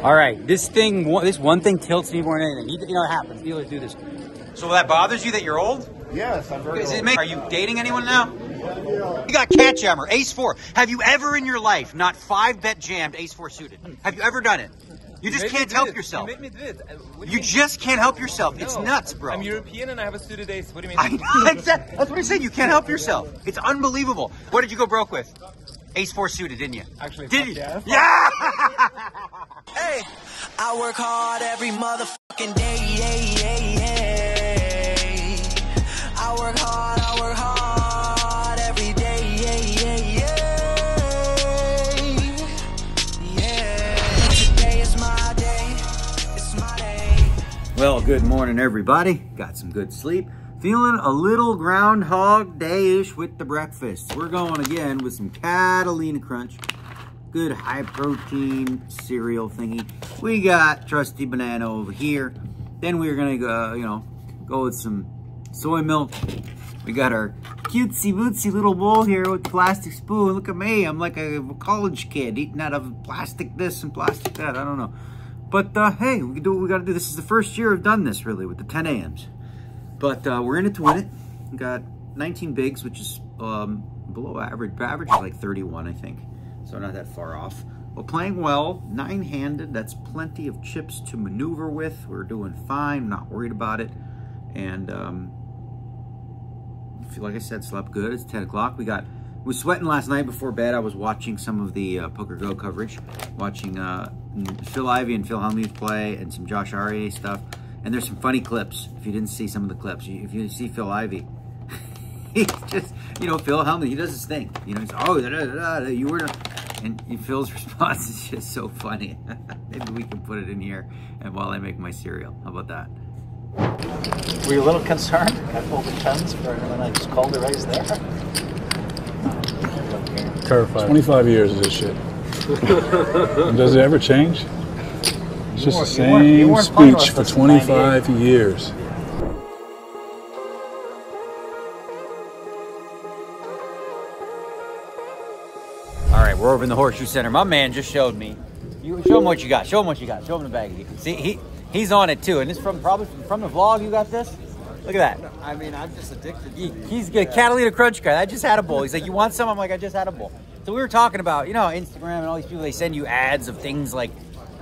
All right, this one thing tilts me more than anything. You know what happens. Dealers do this. So that bothers you that you're old? Yes, I'm very old. Are you dating anyone now? Yeah. You got CatJam or Ace 4. Have you ever in your life not 5-bet jammed Ace 4 suited? Have you ever done it? You just can't help yourself. You made me do it. You just can't help yourself. No, it's nuts, bro. I'm European and I have a suited ace. What do you mean? That's what I said. You can't help yourself. It's unbelievable. What did you go broke with? Ace 4 suited, didn't you? Actually, did you? Yeah. Yeah! Hey, I work hard every motherfucking day. I work hard every day. Today is my day. It's my day. Well, good morning, everybody. Got some good sleep. Feeling a little Groundhog Day-ish with the breakfast. We're going again with some Catalina Crunch. Good high protein cereal thingy. We got trusty banana over here. Then we're gonna go, go with some soy milk. We got our cutesy bootsy little bowl here with plastic spoon. Look at me, I'm like a college kid eating out of plastic this and plastic that, I don't know. But hey, we can do what we gotta do. This is the first year I've done this really with the 10 a.m.s. But we're in it to win it. We got 19 bigs, which is below average. Average is like 31, I think. So not that far off. We're playing well, 9-handed. That's plenty of chips to maneuver with. We're doing fine, not worried about it. And like I said, slept good. It's 10 o'clock. We was sweating last night before bed. I was watching some of the Poker Go coverage, watching Phil Ivey and Phil Hellmuth play and some Josh Aria stuff. And there's some funny clips. If you didn't see some of the clips, if you see Phil Ivey, he's just, Phil Hellmuth, he does his thing. He's, oh, you were, and Phil's response is just so funny. Maybe we can put it in here and while I make my cereal. How about that? Were you a little concerned? Got over tons for when I just called the raise there? Terrified. 25 years of this shit. Does it ever change? It's just the same speech for 25 years. All right, we're over in the Horseshoe Center. My man just showed me. You show him what you got. Show him what you got. Show him the bag. See, he's on it too. And this is probably from the vlog. You got this? Look at that. I mean, I'm just addicted. He's a Catalina Crunch guy. I just had a bowl. He's like, you want some? I'm like, I just had a bowl. So we were talking about, Instagram and all these people. They send you ads of things like,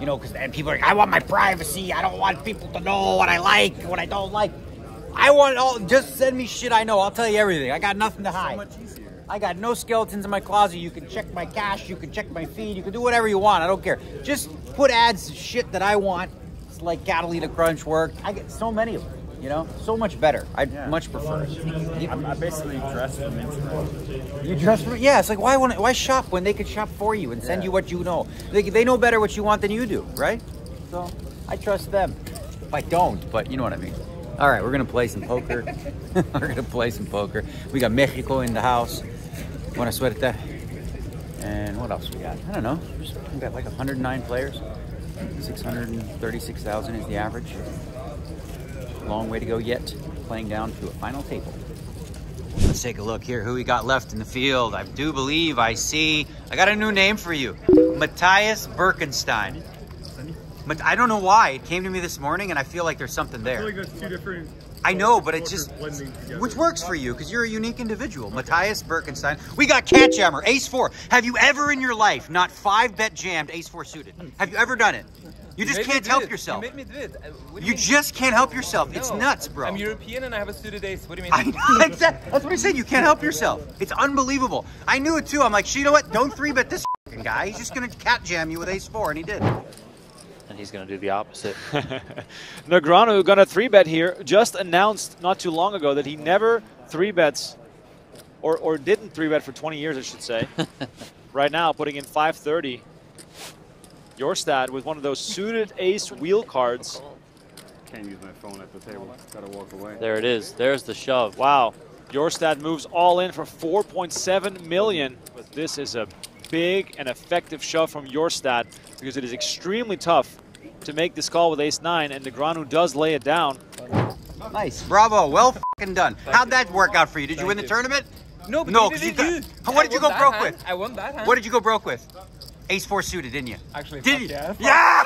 and people are like, I want my privacy. I don't want people to know what I like, what I don't like. I want just send me shit I know. I'll tell you everything. I got nothing to hide. So much easier. I got no skeletons in my closet. You can check my cash. You can check my feed. You can do whatever you want. I don't care. Just put ads to shit that I want. It's like Catalina Crunch work. I get so many of them. So much better. I much prefer it. I basically dress from Instagram. You dress from it's like why shop when they could shop for you and send you what you know? They know better what you want than you do, right? So I trust them. I don't, but you know what I mean. All right, we're gonna play some poker. We got Mexico in the house. Buena suerte. And what else we got? I don't know. We got like 109 players. 636,000 is the average. Long way to go yet, playing down to a final table. Let's take a look here who we got left in the field. I do believe I got a new name for you. Matthias Birkenstein. I don't know why. It came to me this morning and I feel like there's something there. I feel like that's two different... I know, but it's just, which works for you because you're a unique individual. Matthias Birkenstein. We got CatJam or Ace 4. Have you ever in your life not 5-bet jammed Ace 4 suited? Have you ever done it? You just can't help yourself. You made me do it. You just can't help yourself. It's nuts, bro. I'm European and I have a suited ace. What do you mean? That's what I said. You can't help yourself. It's unbelievable. I knew it too. I'm like, you know what? Don't 3-bet this guy. He's just going to CatJam you with Ace 4, and he did. And he's going to do the opposite. Negreanu going to 3-bet here. Just announced not too long ago that he never 3-bets, or didn't 3-bet for 20 years, I should say. Right now, putting in 530. Your stat with one of those suited ace wheel cards. Can't use my phone at the table. Gotta walk away. There it is. There's the shove. Wow. Your stat moves all in for 4.7 million. But this is a big and effective shove from your stat because it is extremely tough to make this call with ace 9, and Negreanu does lay it down. Nice. Bravo. Well f***ing done. How'd that work out for you? Did you win the tournament? No, but what did you go broke with? I won that hand. What did you go broke with? Ace 4 suited, didn't you? Actually, did you? Yeah. Yeah!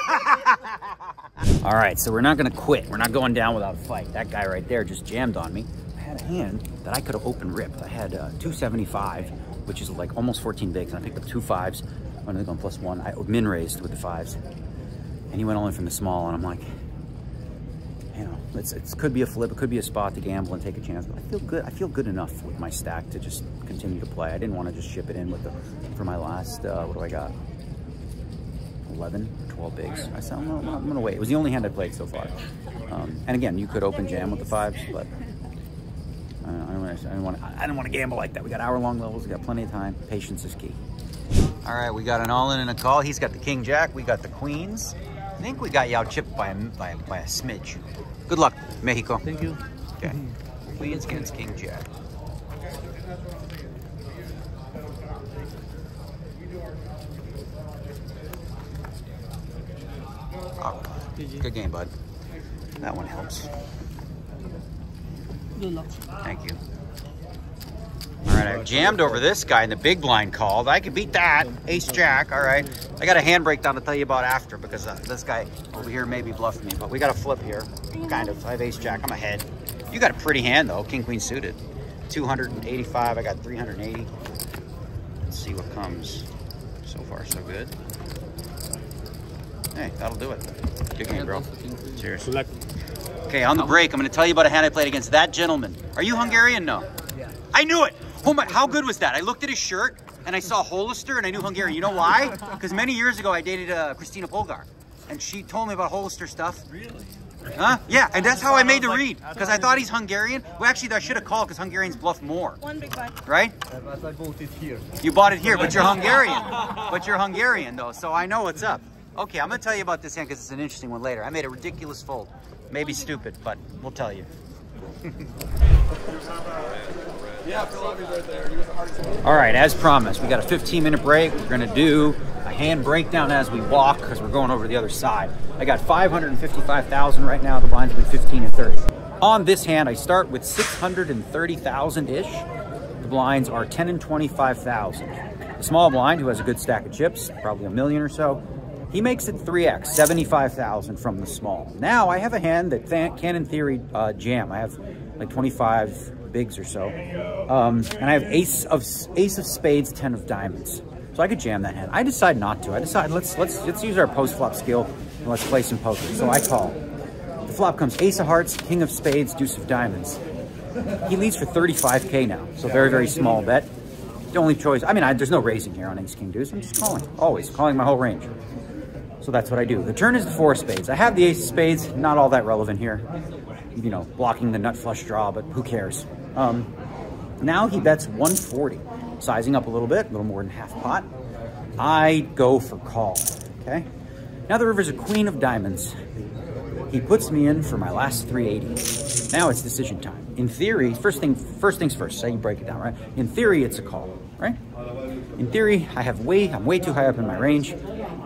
All right, so we're not gonna quit. We're not going down without a fight. That guy right there just jammed on me. I had a hand that I could have open ripped. I had 275, which is like almost 14 bigs, and I picked up 2 5s. I'm only going +1. I min raised with the 5s, and he went all in from the small, and I'm like, you know, it could be a flip, it could be a spot to gamble and take a chance, but I feel good. I feel good enough with my stack to just continue to play. I didn't want to just ship it in with for my last, what do I got? 11 or 12 bigs. I said, I'm gonna wait. It was the only hand I played so far. And again, you could open jam with the 5s, but I didn't want to gamble like that. We got hour-long levels. We got plenty of time. Patience is key. All right, we got an all-in and a call. He's got the king jack. We got the queens. I think we got you out chipped by a smidge. Good luck, Mexico. Thank you. Okay. Queens against king jack. Oh, good game, bud. That one helps. Good luck. Thank you. All right, I jammed over this guy in the big blind called. I could beat that. Ace jack. All right. I got a hand breakdown to tell you about after because this guy over here maybe bluffed me, but we got a flip here. Kind of. I have ace jack. I'm ahead. You got a pretty hand though. King queen suited. 285. I got 380. Let's see what comes. So far, so good. Hey, that'll do it. Good game, bro. Cheers. Okay, on the break, I'm going to tell you about a hand I played against that gentleman. Are you Hungarian? No. Yeah. I knew it. Oh my, how good was that? I looked at his shirt and I saw Hollister and I knew Hungarian. You know why? Because many years ago I dated Christina Polgar, and she told me about Hollister stuff. Really? Huh? Yeah, and that's how I made the read, because I thought he's Hungarian. Well, actually, I should have called because Hungarians bluff more. One big buy. Right? But I bought it here. You bought it here, but you're Hungarian. But you're Hungarian, though, so I know what's up. Okay, I'm going to tell you about this hand because it's an interesting one later. I made a ridiculous fold. Maybe stupid, but we'll tell you. All right, as promised, we got a 15-minute break. We're going to do a hand breakdown as we walk because we're going over to the other side. I got 555,000 right now. The blinds will be 15 and 30. On this hand, I start with 630,000-ish. The blinds are 10 and 25,000. The small blind, who has a good stack of chips, probably a million or so, he makes it 3x, 75,000 from the small. Now I have a hand that can, in theory, jam. I have like 25 bigs or so, and I have ace of spades, 10 of diamonds. So I could jam that hand. I decide not to. I decide let's use our post flop skill and let's play some poker. So I call. The flop comes ace of hearts, king of spades, deuce of diamonds. He leads for 35K now. So very, very small bet. The only choice. I mean, there's no raising here on ace king deuce. I'm just calling. Always calling my whole range. So that's what I do. The turn is the 4 of spades. I have the ace of spades. Not all that relevant here. You know, blocking the nut flush draw, but who cares? Now he bets 140. Sizing up a little bit, a little more than half pot. I go for call, okay? Now the river's a queen of diamonds. He puts me in for my last 380. Now it's decision time. In theory, first things first, so you break it down, right? In theory, it's a call, right? In theory, I'm way too high up in my range,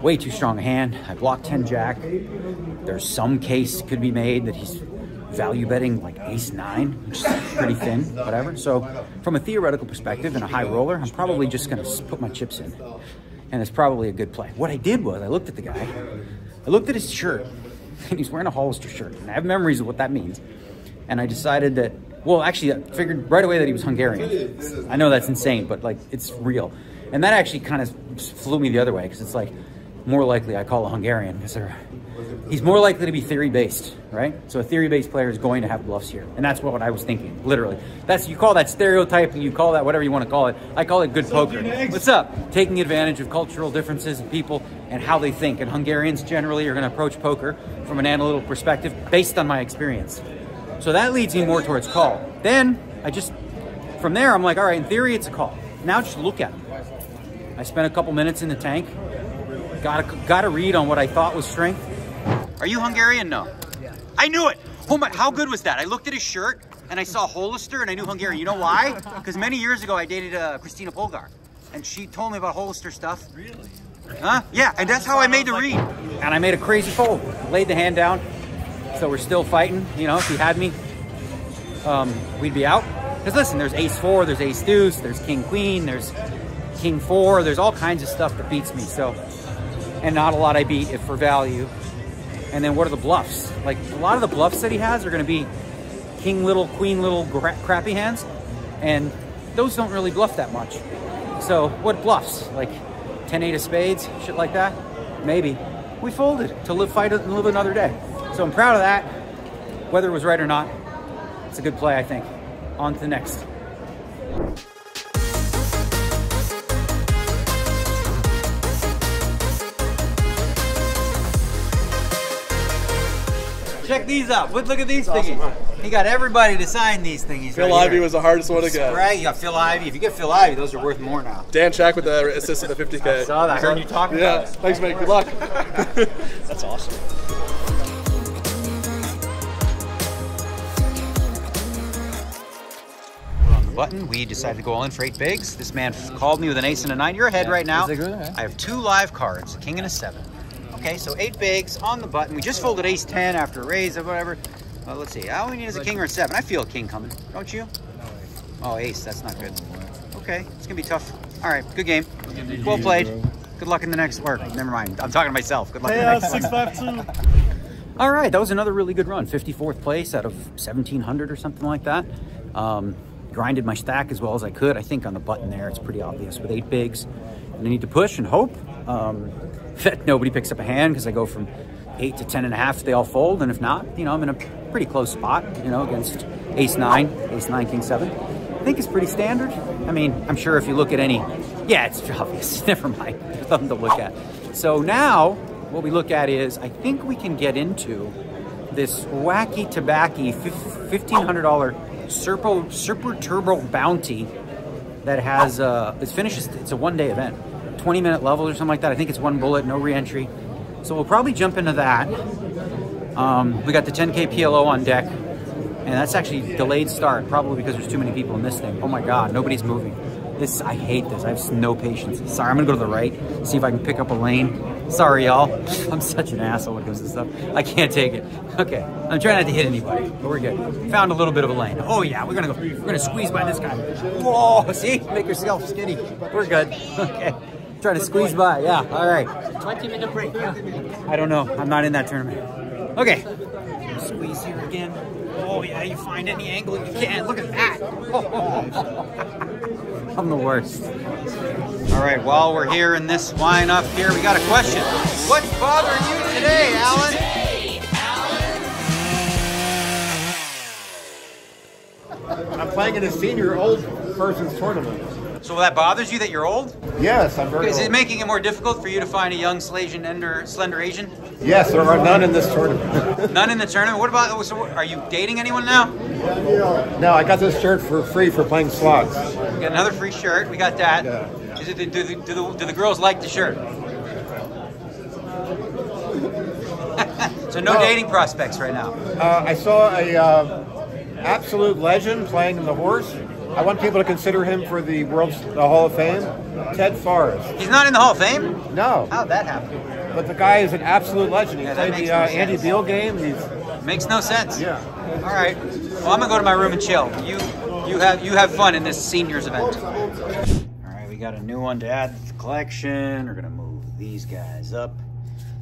way too strong a hand. I block 10 jack. There's some case could be made that he's value betting like ace 9, which is pretty thin, whatever. So from a theoretical perspective and a high roller, I'm probably just gonna put my chips in. And it's probably a good play. What I did was I looked at the guy, I looked at his shirt, and he's wearing a Hollister shirt. And I have memories of what that means. And I decided that, well, actually I figured right away that he was Hungarian. I know that's insane, but like it's real. And that actually kind of flew me the other way, because it's like more likely I call a Hungarian because he's more likely to be theory-based, right? So a theory-based player is going to have bluffs here. And that's what I was thinking, literally. You call that stereotyping, you call that whatever you want to call it. I call it good poker. What's up? Taking advantage of cultural differences in people and how they think. And Hungarians generally are going to approach poker from an analytical perspective based on my experience. So that leads me more towards call. Then from there, I'm like, all right, in theory, it's a call. Now just look at him. I spent a couple minutes in the tank. Got a read on what I thought was strength. Are you Hungarian? No. Yeah. I knew it. Oh my, how good was that? I looked at his shirt and I saw Hollister and I knew Hungarian. You know why? Because many years ago I dated Christina Polgar, and she told me about Hollister stuff. Really? Huh? Yeah, and that's how I made the read. And I made a crazy fold. Laid the hand down. So we're still fighting. You know, if he had me, we'd be out. Because listen, there's ace 4, there's ace deuce, there's king queen, there's king 4, there's all kinds of stuff that beats me. So, and not a lot I beat if for value. And then what are the bluffs? Like, a lot of the bluffs that he has are going to be king little, queen little crappy hands. And those don't really bluff that much. So what bluffs? Like 10-8 of spades, shit like that? Maybe. We folded to live another day. So I'm proud of that. Whether it was right or not, it's a good play, I think. On to the next. Check these out. Look at these thingies. Awesome. He got everybody to sign these thingies. Phil Ivey was the hardest one to get. Right, you got Phil Ivey. If you get Phil Ivey, those are worth more now. Dan Chack with the assist of the 50K. I saw that. I heard you talking about it. Thanks, mate. Good luck. That's awesome. On the button, we decided to go all in for 8 bigs. This man called me with an ace and a 9. You're ahead right now. I have 2 live cards, a king and a 7. Okay, so 8 bigs on the button. We just folded ace 10 after a raise or whatever. Let's see. All we need is a king or a 7. I feel a king coming, don't you? Oh, ace. That's not good. Okay, it's gonna be tough. All right, good game. Well played. Good luck in the next work. Never mind. I'm talking to myself. Good luck in the next 652. All right, that was another really good run. 54th place out of 1,700 or something like that. Grinded my stack as well as I could. I think on the button there, it's pretty obvious with 8 bigs. And I need to push and hope that nobody picks up a hand because I go from 8 to 10.5. They all fold, and if not, you know, I'm in a pretty close spot, you know, against ace 9, king 7. I think it's pretty standard. I mean, I'm sure if you look at any, yeah, it's obvious. Never mind. There's nothing to look at. So now what we look at is I think we can get into this wacky tobacky $1,500 Super Turbo Bounty that has it's finished. It's a one-day event, 20-minute levels or something like that. I think it's 1 bullet, no re-entry. So we'll probably jump into that. We got the 10K PLO on deck, and that's actually delayed start, probably because there's too many people in this thing. Oh my God, nobody's moving. This, I hate this. I have no patience. Sorry, I'm gonna go to the right, see if I can pick up a lane. Sorry, y'all. I'm such an asshole when it comes to stuff. I can't take it. Okay, I'm trying not to hit anybody, but we're good. Found a little bit of a lane. Oh yeah, we're gonna squeeze by this guy. Whoa, see? Make yourself skinny. We're good. Okay. Trying to squeeze by, yeah, all right. 20-minute break, yeah. I don't know, I'm not in that tournament. Okay, squeeze here again. Oh yeah, you find any angle you can. Look at that. I'm the worst. All right, while we're here in this wine up here, we got a question. What's bothering you today, Alan? I'm playing in a senior old person's tournament. So that bothers you that you're old? Yes, I'm very old. Is it making it more difficult for you to find a young slender Asian? Yes, there are none in this tournament. None in the tournament? What about, so are you dating anyone now? No, I got this shirt for free for playing slots. We got another free shirt, we got that. Yeah. Is it, do the girls like the shirt? So no dating prospects right now? I saw a absolute legend playing in the horse. I want people to consider him for the Hall of Fame. Ted Forrest. He's not in the Hall of Fame? No. How'd that happen? But the guy is an absolute legend. He played the Andy sense. Beal game. Makes no sense. Yeah. All right. Well, I'm gonna go to my room and chill. You have fun in this seniors event. All right, we got a new one to add to the collection. We're gonna move these guys up.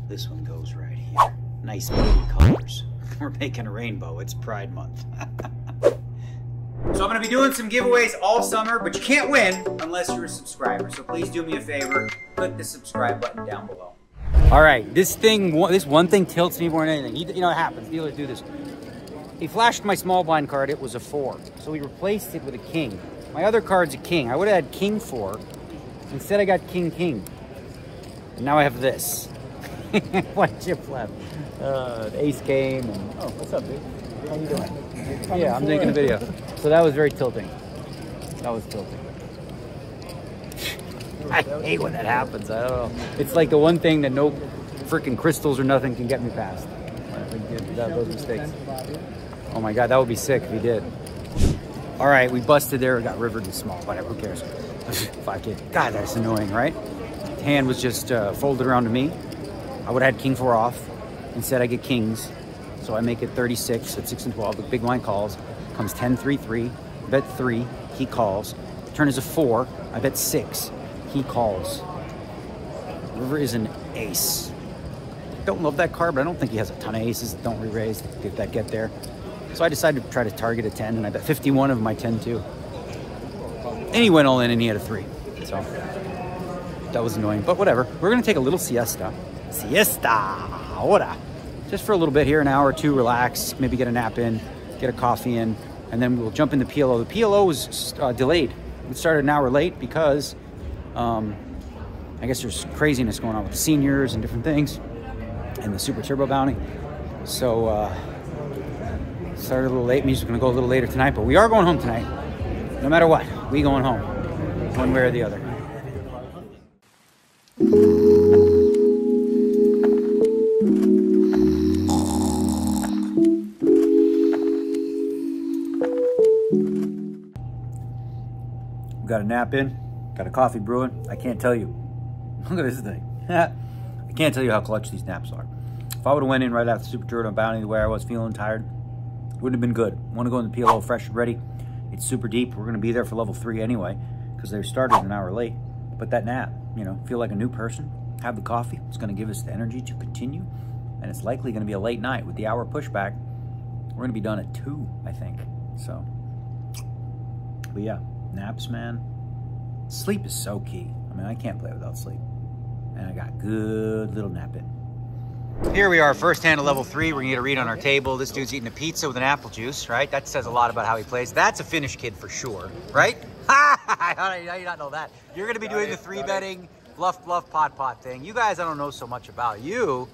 This one goes right here. Nice baby colors. We're making a rainbow. It's Pride Month. So I'm going to be doing some giveaways all summer, but you can't win unless you're a subscriber. So please do me a favor, click the subscribe button down below. All right, this one thing tilts me more than anything. You know, it happens. Dealers do this. He flashed my small blind card. It was a 4. So we replaced it with a king. My other card's a king. I would have had king 4. Instead, I got king king. And now I have this. One chip left. The ace came. And, oh, what's up, dude? How you doing? Yeah, I'm making a video. So that was very tilting. That was tilting. I hate when that happens. I don't know. It's like the one thing that no freaking crystals or nothing can get me past. Those mistakes. Oh my God, that would be sick if he did. All right, we busted there. We got rivered and small. Whatever, who cares? 5K. God, that's annoying, right? The hand was just folded around to me. I would have had king 4 off. Instead, I get kings. So I make it 36 at 6 and 12. The big blind calls. Comes 10, 3, 3. Bet 3. He calls. Turn is a 4. I bet 6. He calls. River is an ace. Don't love that card, but I don't think he has a ton of aces that don't re-raise that get there. So I decided to try to target a 10, and I bet 51 of my 10 too. And he went all in and he had a 3. So that was annoying, but whatever. We're gonna take a little siesta. Siesta, ahora. Just for a little bit here, an hour or two, relax, maybe get a nap in, get a coffee in, and then we'll jump into PLO. The PLO was delayed. It started an hour late because I guess there's craziness going on with the seniors and different things and the Super Turbo Bounty. So started a little late. Means we're gonna go a little later tonight, but we are going home tonight. No matter what, we going home, one way or the other. Got a nap in, got a coffee brewing. I can't tell you. Look at this thing. I can't tell you how clutch these naps are. If I would have went in right after Super Turbo Bounty the way I was feeling tired, it wouldn't have been good. Want to go in the PLO fresh and ready. It's super deep. We're going to be there for level 3 anyway because they started an hour late. But that nap, you know, feel like a new person. Have the coffee. It's going to give us the energy to continue. And it's likely going to be a late night with the hour pushback. We're going to be done at 2, I think. So, but yeah. Naps, man. Sleep is so key. I mean, I can't play without sleep. And I got good little nap in. Here we are, first hand of level 3. We're gonna get a read on our table. This dude's eating a pizza with an apple juice, right? That says a lot about how he plays. That's a Finnish kid for sure, right? How do you not know that? You're gonna be doing the 3-betting, bluff, pot thing. You guys, I don't know so much about. You,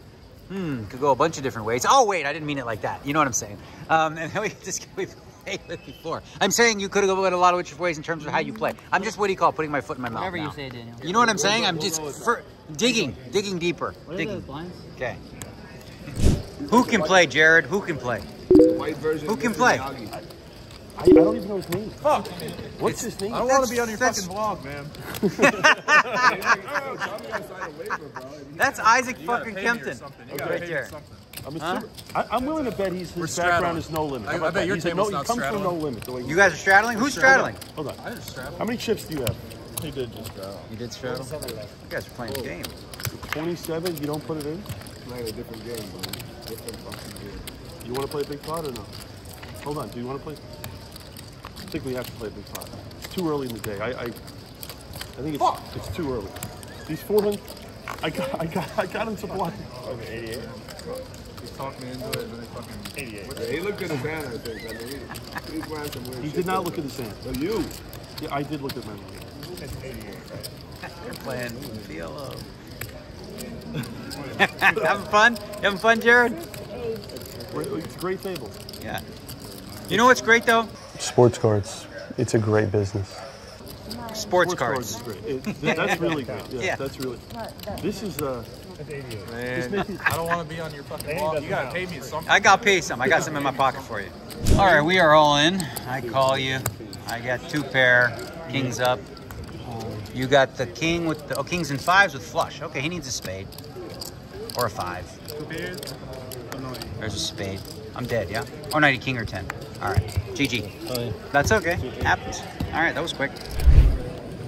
could go a bunch of different ways. Oh, wait, I didn't mean it like that. You know what I'm saying? And then we've played with before. I'm saying you could have gone a lot of different ways in terms of how you play. I'm just, what do you call it, putting my foot in my mouth. Whatever now. you say, Daniel. You know what I'm saying? I'm just digging deeper. What are those blinds? Okay. Who can play, Jared? Who can play? White version. Who can play? I don't even know his name. Fuck. What's his name? I don't want to be on your fucking vlog, man. That's Isaac fucking Kempton. Right there. I'm willing to bet his background is no limit. I bet your table's not He comes from straddling. no limit. The way You guys are straddling? Who's straddling? Hold on. I didn't straddle. How many chips do you have? He did just straddle. You did straddle? You guys are playing the game. 27. You don't put it in? Playing a different game, man. Different fucking game. You want to play big pot or no? Hold on. Do you want to play? I think we have to play big pot. It's too early in the day. I think it's too early. These 400. I got him to block. Okay, 88. He's talking into it, and then fucking 88. He looked at his hand, I think. I mean, he's wearing some weird He shit. did not look at his hand. But you. Yeah, I did look at my hand. It's 88, right? They're playing PLO. Having fun? You having fun, Jared? It's a great table. Yeah. You know what's great though? Sports cards. It's a great business. Sports cards. Is great. That's really good. Yeah. That's really. This is Man, I don't want to be on your fucking vlog. You gotta pay me something. I got paid some. I got some in my pocket for you. All right, we are all in. I call you. I got 2 pair, kings up. You got the king with the kings and 5s with flush. Okay, he needs a spade or a 5. There's a spade. I'm dead, yeah? Or 90 king or 10. All right, GG. That's okay. Happens. All right, that was quick.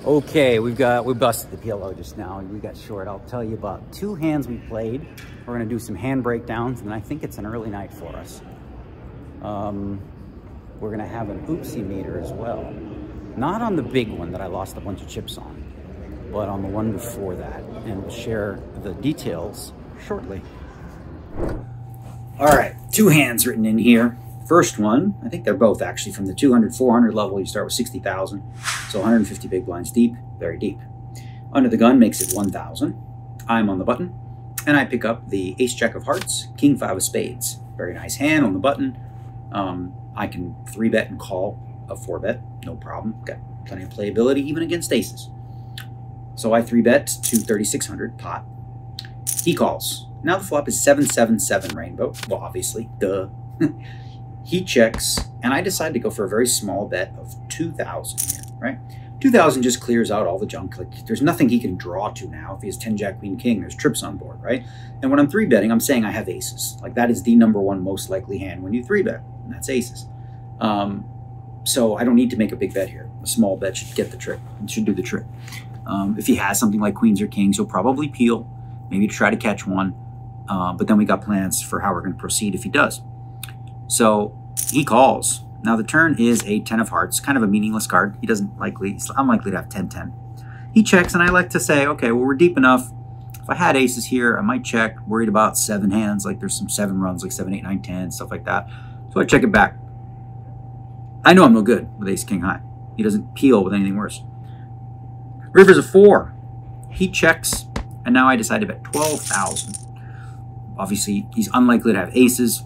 Okay, we busted the PLO just now. We got short. I'll tell you about 2 hands we played. We're gonna do some hand breakdowns, and I think it's an early night for us. We're gonna have an oopsie meter as well. Not on the big one that I lost a bunch of chips on, but on the one before that, and we'll share the details shortly. All right, 2 hands written in here. First one, I think they're both actually from the 200, 400 level. You start with 60,000, so 150 big blinds deep, very deep. Under the gun makes it 1,000. I'm on the button, and I pick up the ace jack of hearts, king 5 of spades. Very nice hand on the button. I can 3-bet and call a 4-bet, no problem. Got plenty of playability even against aces. So I 3-bet to 3,600 pot. He calls. Now the flop is 777 rainbow. Well, obviously, duh. He checks, and I decide to go for a very small bet of 2,000 here, right? 2,000 just clears out all the junk. Like, there's nothing he can draw to now. If he has 10, jack, queen, king, there's trips on board, right? And when I'm 3-betting, I'm saying I have aces. Like, that is the #1 most likely hand when you 3-bet, and that's aces. So I don't need to make a big bet here. A small bet should get the trick. It should do the trick. If he has something like queens or kings, he'll probably peel, maybe to try to catch one. But then we got plans for how we're going to proceed if he does. So he calls. Now the turn is a 10 of hearts, kind of a meaningless card. He doesn't likely, he's unlikely to have 10-10. He checks, and I like to say, okay, well, we're deep enough. If I had aces here, I might check, worried about 7 hands, like there's some 7 runs, like 7, 8, 9, 10, stuff like that. So I check it back. I know I'm no good with ace king high. He doesn't peel with anything worse. River's a 4. He checks, and now I decide to bet 12,000. Obviously, he's unlikely to have aces.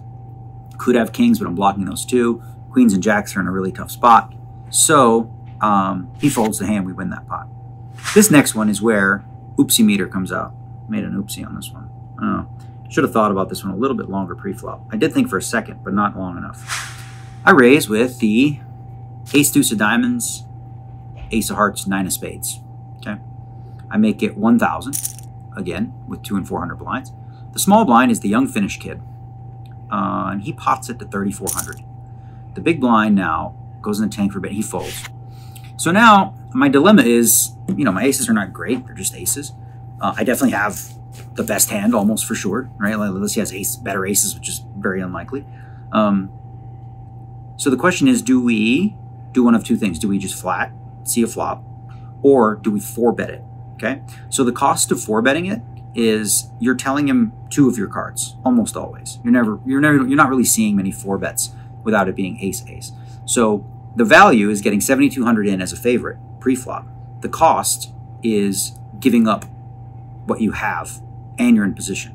Could have kings, but I'm blocking those too. Queens and jacks are in a really tough spot. So he folds the hand. We win that pot. This next one is where oopsie meter comes out. Made an oopsie on this one. Oh, should have thought about this one a little bit longer pre-flop. I did think for a second, but not long enough. I raise with the ace deuce of diamonds, ace of hearts, 9 of spades. Okay, I make it 1,000 again with 200 and 400 blinds. The small blind is the young Finnish kid, and he pots it to 3,400. The big blind now goes in the tank for a bit. He folds. So now my dilemma is, you know, my aces are not great. They're just aces. I definitely have the best hand almost for sure, right? Unless he has better aces, which is very unlikely. So the question is, do we do one of two things? Do we just flat, see a flop, or do we 4-bet it? Okay. So the cost of 4-betting it is you're telling him 2 of your cards almost always. You're not really seeing many 4-bets without it being ace-ace. So the value is getting 7,200 in as a favorite pre-flop. The cost is giving up what you have and you're in position.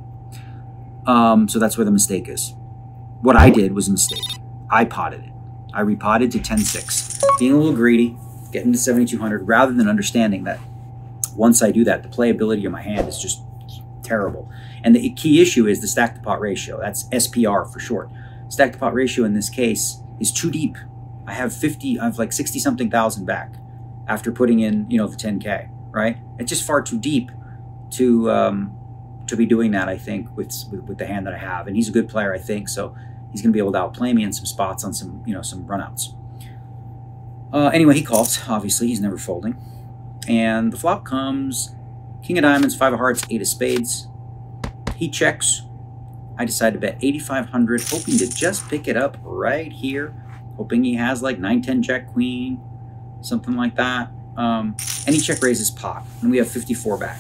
So that's where the mistake is. What I did was a mistake. I potted it. I repotted to 10-6, being a little greedy, getting to 7,200, rather than understanding that once I do that, the playability of my hand is just terrible. And the key issue is the stack to pot ratio. That's SPR for short. Stack to pot ratio in this case is too deep. I have like 60 something thousand back after putting in, you know, the 10K, right? It's just far too deep to be doing that, I think, with the hand that I have. And he's a good player, I think, so he's going to be able to outplay me in some spots on some, you know, some runouts. Anyway, he calls. Obviously, he's never folding. And the flop comes king of diamonds, 5 of hearts, 8 of spades. He checks. I decide to bet 8,500, hoping to just pick it up right here. Hoping he has like 9-10 jack queen, something like that. And he check raises pot, and we have 54 back.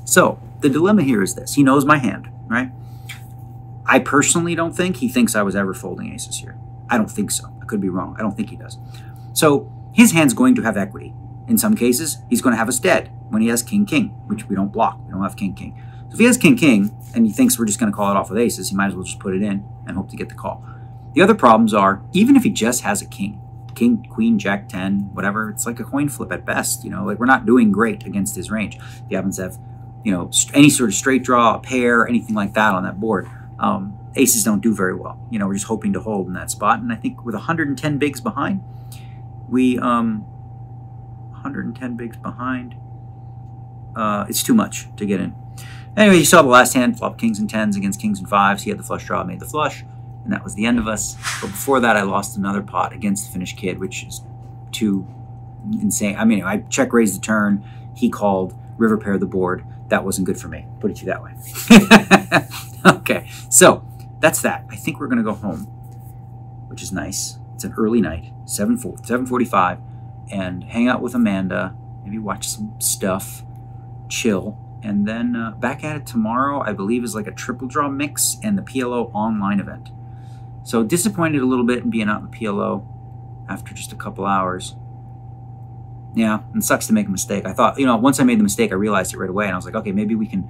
So the dilemma here is this. He knows my hand, right? I personally don't think he thinks I was ever folding aces here. I don't think so. I could be wrong. I don't think he does. So his hand's going to have equity. In some cases, he's going to have us dead when he has king-king, which we don't block. We don't have king-king. So if he has king-king and he thinks we're just going to call it off with aces, he might as well just put it in and hope to get the call. The other problems are, even if he just has a king, queen, jack 10, whatever, it's like a coin flip at best. You know, like we're not doing great against his range. If he happens to have, you know, any sort of straight draw, a pair, anything like that on that board, aces don't do very well. You know, we're just hoping to hold in that spot. And I think with 110 bigs behind, we 110 bigs behind, it's too much to get in. Anyway, you saw the last hand, flop kings and 10s against kings and 5s. He had the flush draw, made the flush, and that was the end of us. But before that, I lost another pot against the Finnish kid, which is too insane. I mean, I check raised the turn. He called, river pair the board. That wasn't good for me. Put it to you that way. Okay, so that's that. I think we're going to go home, which is nice. It's an early night, 7:45, and hang out with Amanda, maybe watch some stuff, chill, and then back at it tomorrow, I believe, is like a triple draw mix and the PLO online event. So disappointed a little bit in being out in the PLO after just a couple hours. Yeah, and it sucks to make a mistake. I thought, you know, once I made the mistake, I realized it right away, and I was like, okay, maybe we can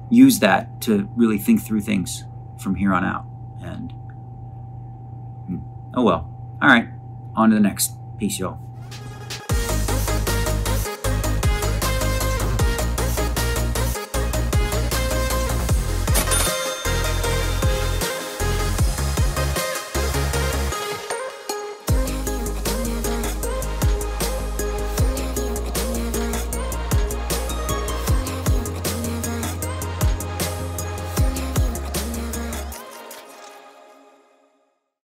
use that to really think through things from here on out. And oh well. All right, on to the next. Peace, y'all.